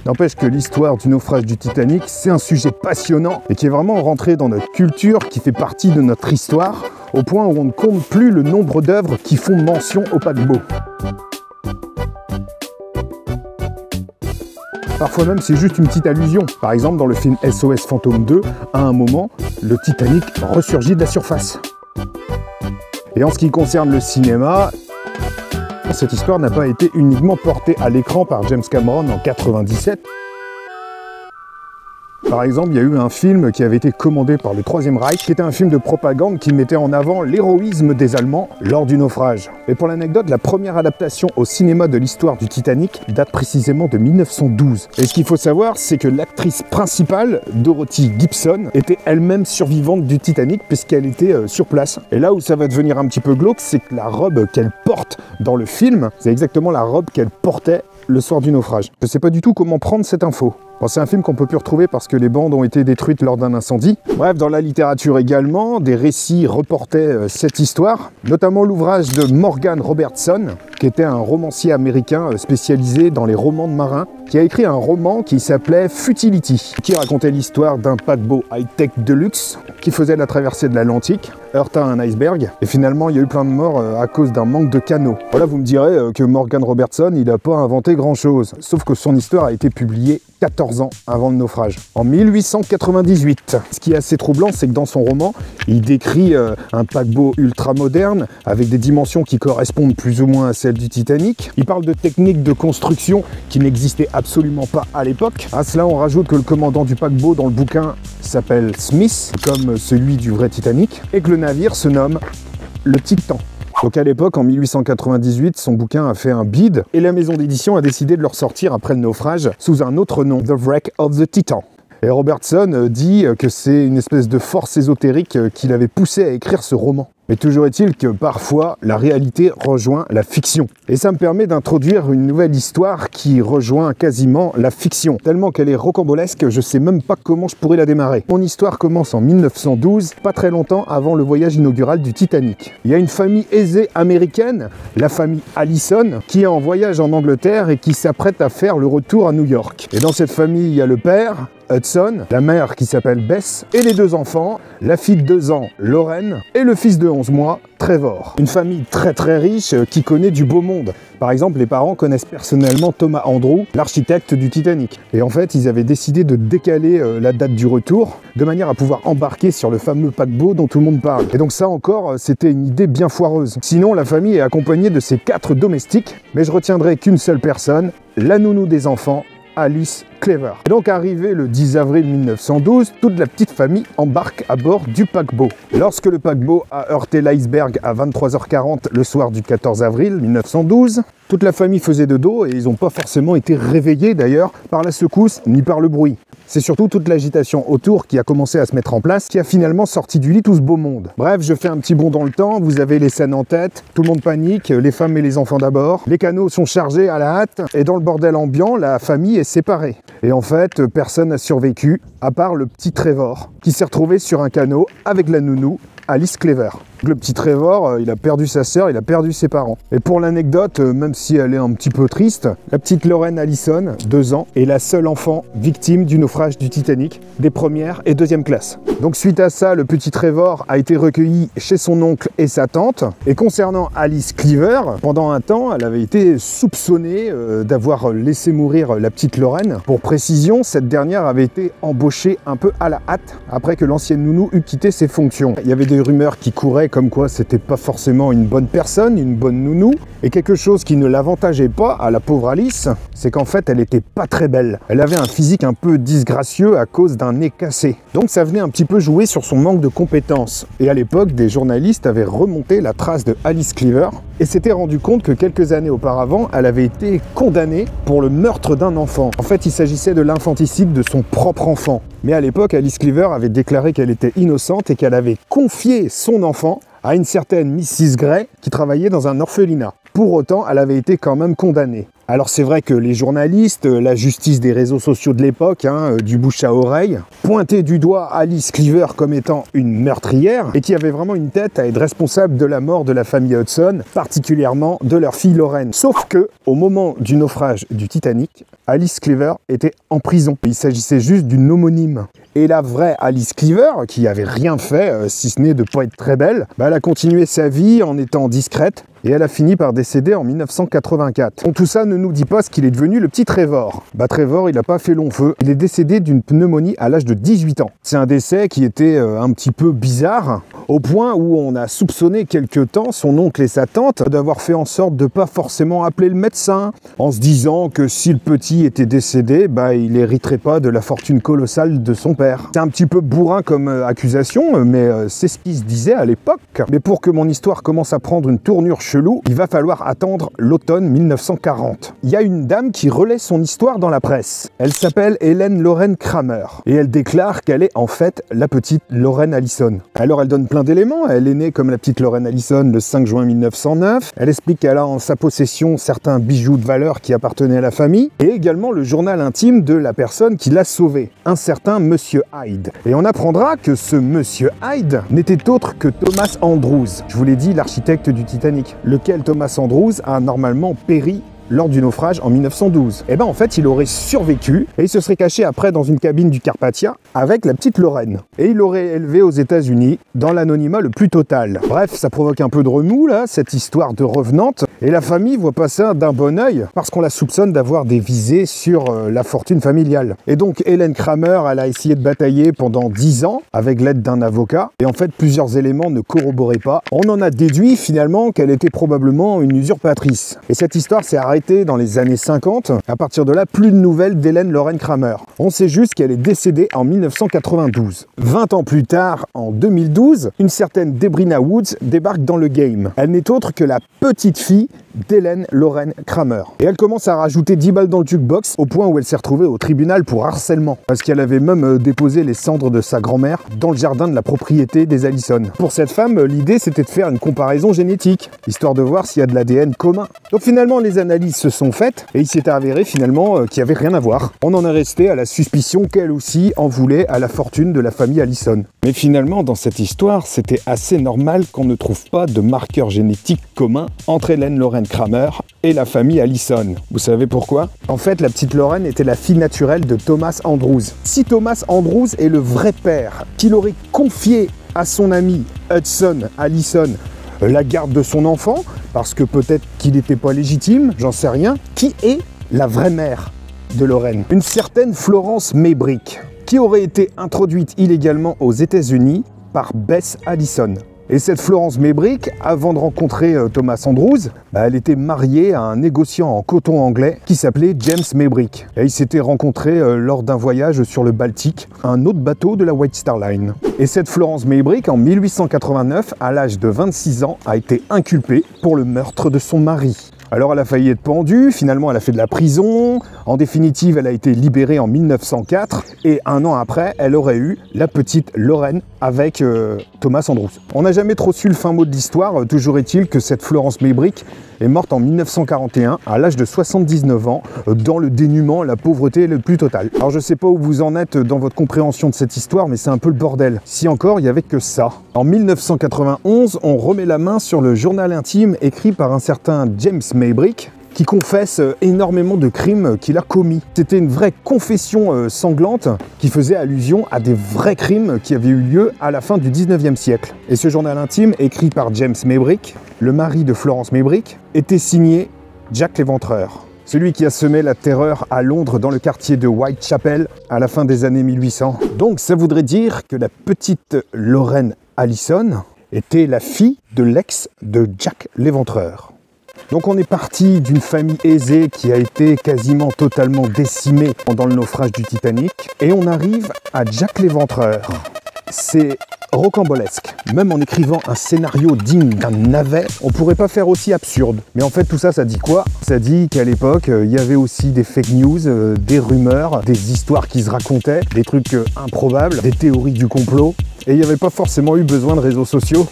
N'empêche que l'histoire du naufrage du Titanic, c'est un sujet passionnant et qui est vraiment rentré dans notre culture, qui fait partie de notre histoire, au point où on ne compte plus le nombre d'œuvres qui font mention au paquebot. Parfois même c'est juste une petite allusion. Par exemple dans le film SOS Fantôme 2, à un moment, le Titanic ressurgit de la surface. Et en ce qui concerne le cinéma, cette histoire n'a pas été uniquement portée à l'écran par James Cameron en 1997. Par exemple, il y a eu un film qui avait été commandé par le Troisième Reich, qui était un film de propagande qui mettait en avant l'héroïsme des Allemands lors du naufrage. Et pour l'anecdote, la première adaptation au cinéma de l'histoire du Titanic date précisément de 1912. Et ce qu'il faut savoir, c'est que l'actrice principale, Dorothy Gibson, était elle-même survivante du Titanic puisqu'elle était sur place. Et là où ça va devenir un petit peu glauque, c'est que la robe qu'elle porte dans le film, c'est exactement la robe qu'elle portait le soir du naufrage. Je ne sais pas du tout comment prendre cette info. Bon, c'est un film qu'on ne peut plus retrouver parce que les bandes ont été détruites lors d'un incendie. Bref, dans la littérature également, des récits reportaient cette histoire, notamment l'ouvrage de Morgan Robertson, qui était un romancier américain spécialisé dans les romans de marins, qui a écrit un roman qui s'appelait Futility, qui racontait l'histoire d'un paquebot high-tech de luxe qui faisait la traversée de l'Atlantique, heurta un iceberg, et finalement il y a eu plein de morts à cause d'un manque de canaux. Voilà, vous me direz que Morgan Robertson, il n'a pas inventé grand-chose, sauf que son histoire a été publiée 14 ans avant le naufrage, en 1898. Ce qui est assez troublant, c'est que dans son roman, il décrit un paquebot ultra moderne, avec des dimensions qui correspondent plus ou moins à celles du Titanic. Il parle de techniques de construction qui n'existaient absolument pas à l'époque. À cela, on rajoute que le commandant du paquebot dans le bouquin s'appelle Smith, comme celui du vrai Titanic, et que le navire se nomme le Titan. Donc à l'époque, en 1898, son bouquin a fait un bid et la maison d'édition a décidé de le ressortir après le naufrage sous un autre nom, The Wreck of the Titan. Et Robertson dit que c'est une espèce de force ésotérique qui l'avait poussé à écrire ce roman. Mais toujours est-il que parfois, la réalité rejoint la fiction. Et ça me permet d'introduire une nouvelle histoire qui rejoint quasiment la fiction. Tellement qu'elle est rocambolesque, je sais même pas comment je pourrais la démarrer. Mon histoire commence en 1912, pas très longtemps avant le voyage inaugural du Titanic. Il y a une famille aisée américaine, la famille Allison, qui est en voyage en Angleterre et qui s'apprête à faire le retour à New York. Et dans cette famille, il y a le père, Hudson, la mère qui s'appelle Bess, et les deux enfants, la fille de 2 ans, Lauren, et le fils de 11 mois, Trevor. Une famille très riche qui connaît du beau monde. Par exemple, les parents connaissent personnellement Thomas Andrew, l'architecte du Titanic. Et en fait, ils avaient décidé de décaler la date du retour, de manière à pouvoir embarquer sur le fameux paquebot dont tout le monde parle. Et donc ça encore, c'était une idée bien foireuse. Sinon, la famille est accompagnée de ses 4 domestiques, mais je retiendrai qu'une seule personne, la nounou des enfants, Alice Cleaver. Et donc arrivé le 10 avril 1912, toute la petite famille embarque à bord du paquebot. Lorsque le paquebot a heurté l'iceberg à 23h40 le soir du 14 avril 1912, toute la famille faisait de dos et ils n'ont pas forcément été réveillés d'ailleurs par la secousse ni par le bruit. C'est surtout toute l'agitation autour qui a commencé à se mettre en place, qui a finalement sorti du lit tout ce beau monde. Bref, je fais un petit bond dans le temps, vous avez les scènes en tête, tout le monde panique, les femmes et les enfants d'abord, les canots sont chargés à la hâte, et dans le bordel ambiant, la famille est séparée. Et en fait, personne n'a survécu, à part le petit Trevor, qui s'est retrouvé sur un canot avec la nounou, Alice Cleaver. Le petit Trevor, il a perdu sa sœur, il a perdu ses parents. Et pour l'anecdote, même si elle est un petit peu triste, la petite Lauren Allison, 2 ans, est la seule enfant victime du naufrage du Titanic, des premières et deuxième classes. Donc suite à ça, le petit Trevor a été recueilli chez son oncle et sa tante. Et concernant Alice Cleaver, pendant un temps, elle avait été soupçonnée d'avoir laissé mourir la petite Lauren. Pour précision, cette dernière avait été embauchée un peu à la hâte, après que l'ancienne nounou eut quitté ses fonctions. Il y avait des rumeurs qui couraient comme quoi c'était pas forcément une bonne personne, une bonne nounou, et quelque chose qui ne l'avantageait pas à la pauvre Alice, c'est qu'en fait elle était pas très belle. Elle avait un physique un peu disgracieux à cause d'un nez cassé. Donc ça venait un petit peu jouer sur son manque de compétences. Et à l'époque, des journalistes avaient remonté la trace de Alice Cleaver et s'étaient rendu compte que quelques années auparavant, elle avait été condamnée pour le meurtre d'un enfant. En fait, il s'agissait de l'infanticide de son propre enfant. Mais à l'époque, Alice Cleaver avait déclaré qu'elle était innocente et qu'elle avait confié son enfant à une certaine Mrs. Gray qui travaillait dans un orphelinat. Pour autant, elle avait été quand même condamnée. Alors c'est vrai que les journalistes, la justice des réseaux sociaux de l'époque, du bouche à oreille, pointaient du doigt Alice Cleaver comme étant une meurtrière et qui avait vraiment une tête à être responsable de la mort de la famille Hudson, particulièrement de leur fille Lorraine. Sauf que, au moment du naufrage du Titanic, Alice Cleaver était en prison. Il s'agissait juste d'une homonyme. Et la vraie Alice Cleaver, qui avait rien fait, si ce n'est de pas être très belle, elle a continué sa vie en étant discrète et elle a fini par décéder en 1984. Donc tout ça ne nous dit pas ce qu'il est devenu le petit Trevor. Trevor, il n'a pas fait long feu. Il est décédé d'une pneumonie à l'âge de 18 ans. C'est un décès qui était un petit peu bizarre, au point où on a soupçonné quelque temps son oncle et sa tante d'avoir fait en sorte de ne pas forcément appeler le médecin, en se disant que si le petit était décédé, il hériterait pas de la fortune colossale de son père. C'est un petit peu bourrin comme accusation, mais c'est ce qui se disait à l'époque. Mais pour que mon histoire commence à prendre une tournure chelou, il va falloir attendre l'automne 1940. Il y a une dame qui relaie son histoire dans la presse. Elle s'appelle Helen Lorraine Kramer et elle déclare qu'elle est en fait la petite Lorraine Allison. Alors elle donne plein d'éléments. Elle est née comme la petite Lorraine Allison le 5 juin 1909. Elle explique qu'elle a en sa possession certains bijoux de valeur qui appartenaient à la famille et également le journal intime de la personne qui l'a sauvée, un certain Monsieur Hyde. Et on apprendra que ce Monsieur Hyde n'était autre que Thomas Andrews. Je vous l'ai dit, l'architecte du Titanic, lequel Thomas Andrews a normalement péri lors du naufrage en 1912. En fait, il aurait survécu et il se serait caché après dans une cabine du Carpathia avec la petite Lorraine. Et il l'aurait élevé aux États-Unis dans l'anonymat le plus total. Bref, ça provoque un peu de remous là, cette histoire de revenante. Et la famille voit pas ça d'un bon œil parce qu'on la soupçonne d'avoir des visées sur la fortune familiale. Et donc, Helen Kramer, elle a essayé de batailler pendant 10 ans avec l'aide d'un avocat. Et en fait, plusieurs éléments ne corroboraient pas. On en a déduit finalement qu'elle était probablement une usurpatrice. Et cette histoire s'est arrêtée dans les années 50. À partir de là, plus de nouvelles d'Helen Lorraine Kramer. On sait juste qu'elle est décédée en 1992. 20 ans plus tard, en 2012, une certaine Debrina Woods débarque dans le game. Elle n'est autre que la petite fille d'Helen Lorraine Kramer. Et elle commence à rajouter 10 balles dans le jukebox au point où elle s'est retrouvée au tribunal pour harcèlement. Parce qu'elle avait même déposé les cendres de sa grand-mère dans le jardin de la propriété des Allison. Pour cette femme, l'idée c'était de faire une comparaison génétique, histoire de voir s'il y a de l'ADN commun. Donc finalement, les analyses se sont faites et il s'est avéré finalement qu'il n'y avait rien à voir. On en est resté à la suspicion qu'elle aussi en voulait à la fortune de la famille Allison. Mais finalement, dans cette histoire, c'était assez normal qu'on ne trouve pas de marqueur génétique commun entre Helen Lorraine Kramer et la famille Allison. Vous savez pourquoi? En fait, la petite Lorraine était la fille naturelle de Thomas Andrews. Si Thomas Andrews est le vrai père, qu'il aurait confié à son ami Hudson Allison la garde de son enfant, parce que peut-être qu'il n'était pas légitime, j'en sais rien, qui est la vraie mère de Lorraine? Une certaine Florence Maybrick, qui aurait été introduite illégalement aux États-Unis par Bess Allison. Et cette Florence Maybrick, avant de rencontrer Thomas Andrews, elle était mariée à un négociant en coton anglais qui s'appelait James Maybrick. Et ils s'étaient rencontrés lors d'un voyage sur le Baltique, un autre bateau de la White Star Line. Et cette Florence Maybrick, en 1889, à l'âge de 26 ans, a été inculpée pour le meurtre de son mari. Alors elle a failli être pendue, finalement elle a fait de la prison, en définitive elle a été libérée en 1904 et un an après elle aurait eu la petite Lorraine avec Thomas Andrews. On n'a jamais trop su le fin mot de l'histoire, toujours est-il que cette Florence Maybrick est morte en 1941 à l'âge de 79 ans dans le dénuement, la pauvreté le plus total. Alors je sais pas où vous en êtes dans votre compréhension de cette histoire, mais c'est un peu le bordel. Si encore il n'y avait que ça. En 1991, on remet la main sur le journal intime écrit par un certain James Maybrick qui confesse énormément de crimes qu'il a commis. C'était une vraie confession sanglante qui faisait allusion à des vrais crimes qui avaient eu lieu à la fin du 19e siècle. Et ce journal intime, écrit par James Maybrick, le mari de Florence Maybrick, était signé Jack l'Éventreur. Celui qui a semé la terreur à Londres dans le quartier de Whitechapel à la fin des années 1800. Donc ça voudrait dire que la petite Lorraine Allison était la fille de l'ex de Jack l'Éventreur. Donc on est parti d'une famille aisée qui a été quasiment totalement décimée pendant le naufrage du Titanic et on arrive à Jack l'Éventreur. C'est rocambolesque. Même en écrivant un scénario digne d'un navet, on pourrait pas faire aussi absurde. Mais en fait tout ça, ça dit quoi? Ça dit qu'à l'époque, il y avait aussi des fake news, des rumeurs, des histoires qui se racontaient, des trucs improbables, des théories du complot. Et il n'y avait pas forcément eu besoin de réseaux sociaux.